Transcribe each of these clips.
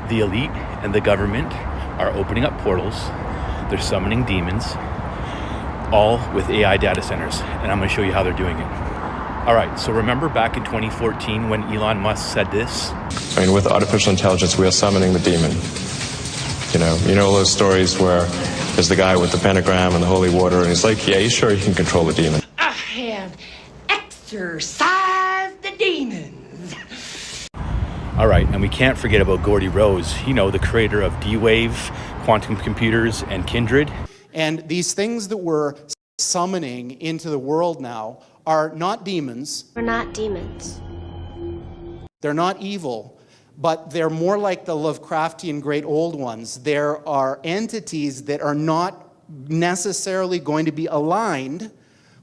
The elite and the government are opening up portals. They're summoning demons, all with AI data centers. And I'm going to show you how they're doing it. All right, so remember back in 2014 when Elon Musk said this? I mean, with artificial intelligence, we are summoning the demon. You know those stories where there's the guy with the pentagram and the holy water, and he's like, yeah, you sure you can control the demon? I have exorcised the demons. All right, and we can't forget about Gordy Rose, the creator of D-Wave, quantum computers, and Kindred. And these things that we're summoning into the world now are not demons. They're not demons. They're not evil, but they're more like the Lovecraftian great old ones. There are entities that are not necessarily going to be aligned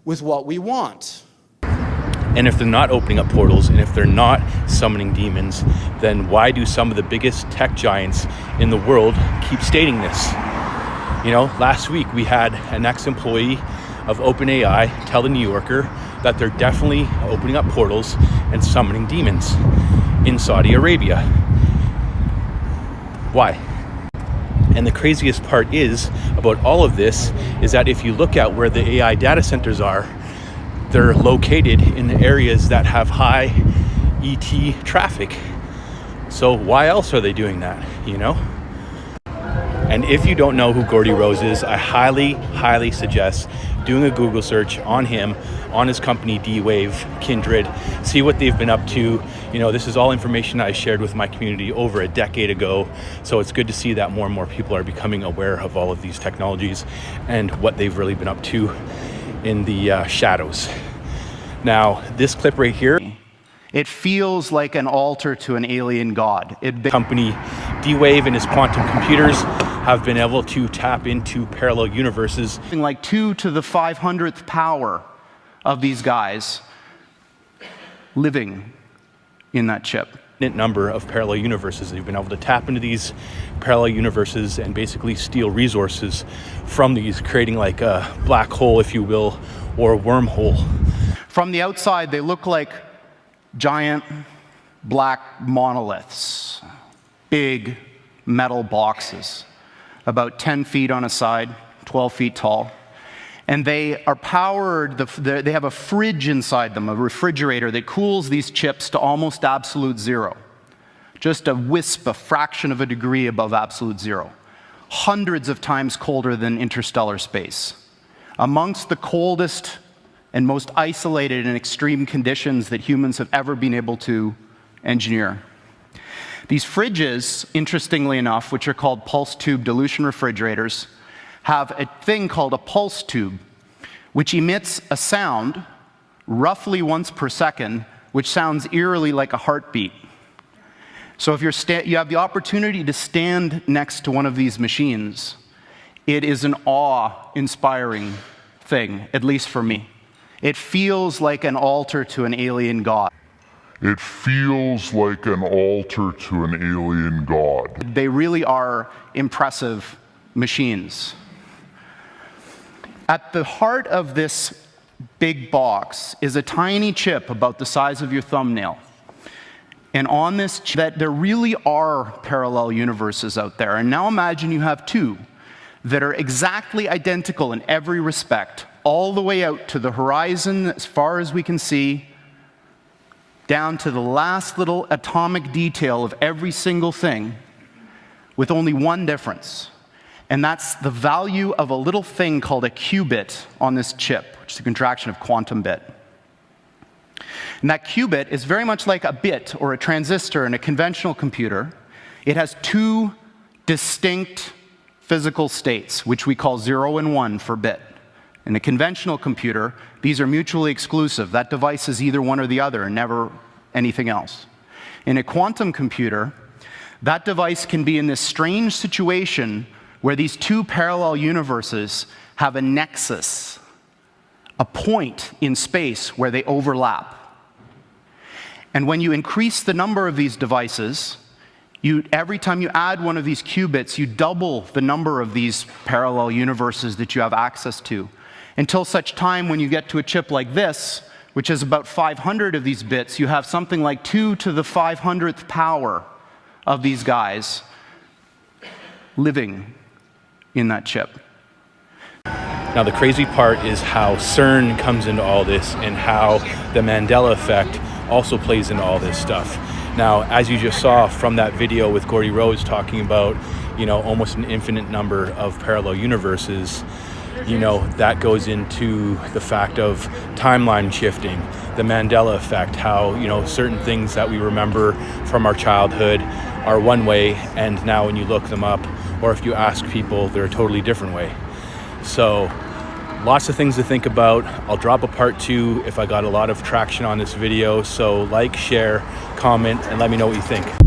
with what we want. And if they're not opening up portals, and if they're not summoning demons, then why do some of the biggest tech giants in the world keep stating this? Last week we had an ex-employee of OpenAI tell the New Yorker that they're definitely opening up portals and summoning demons in Saudi Arabia. Why? And the craziest part is about all of this is that if you look at where the AI data centers are, they're located in areas that have high ET traffic. So why else are they doing that, And if you don't know who Gordy Rose is, I highly, highly suggest doing a Google search on him, on his company D-Wave, Kindred, see what they've been up to. This is all information I shared with my community over a decade ago. So it's good to see that more and more people are becoming aware of all of these technologies and what they've really been up to in the shadows. Now, this clip right here, it feels like an altar to an alien god. Company D-Wave and his quantum computers have been able to tap into parallel universes. Like 2 to the 500th power of these guys living in that chip. Number of parallel universes. They've been able to tap into these parallel universes and basically steal resources from these, creating like a black hole, if you will, or a wormhole. From the outside, they look like giant black monoliths, big metal boxes, about 10 feet on a side, 12 feet tall. And they are powered, they have a fridge inside them, a refrigerator that cools these chips to almost absolute zero. Just a wisp, a fraction of a degree above absolute zero. Hundreds of times colder than interstellar space. Amongst the coldest and most isolated and extreme conditions that humans have ever been able to engineer. These fridges, interestingly enough, which are called pulse tube dilution refrigerators, have a thing called a pulse tube, which emits a sound roughly once per second, which sounds eerily like a heartbeat. So if you have the opportunity to stand next to one of these machines, it is an awe-inspiring thing, at least for me. It feels like an altar to an alien god. It feels like an altar to an alien god. They really are impressive machines. At the heart of this big box is a tiny chip about the size of your thumbnail. And on this chip, there really are parallel universes out there. And now imagine you have two that are exactly identical in every respect, all the way out to the horizon as far as we can see, down to the last little atomic detail of every single thing, with only one difference. And that's the value of a little thing called a qubit on this chip, which is a contraction of quantum bit. And that qubit is very much like a bit or a transistor in a conventional computer. It has two distinct physical states, which we call 0 and 1 for bit. In a conventional computer, these are mutually exclusive. That device is either one or the other, and never anything else. In a quantum computer, that device can be in this strange situation where these two parallel universes have a nexus, a point in space where they overlap. And when you increase the number of these devices, every time you add one of these qubits, you double the number of these parallel universes that you have access to, until such time when you get to a chip like this, which is about 500 of these bits, you have something like 2 to the 500th power of these guys, living in that chip. Now, the crazy part is how CERN comes into all this and how the Mandela effect also plays into all this stuff. Now, as you just saw from that video with Gordy Rhodes talking about, you know, almost an infinite number of parallel universes, you know, that goes into the fact of timeline shifting, the Mandela effect, how, you know, certain things that we remember from our childhood are one way, and now when you look them up, or if you ask people, they're a totally different way. So lots of things to think about. I'll drop a part 2 if I got a lot of traction on this video. So like, share, comment, and let me know what you think.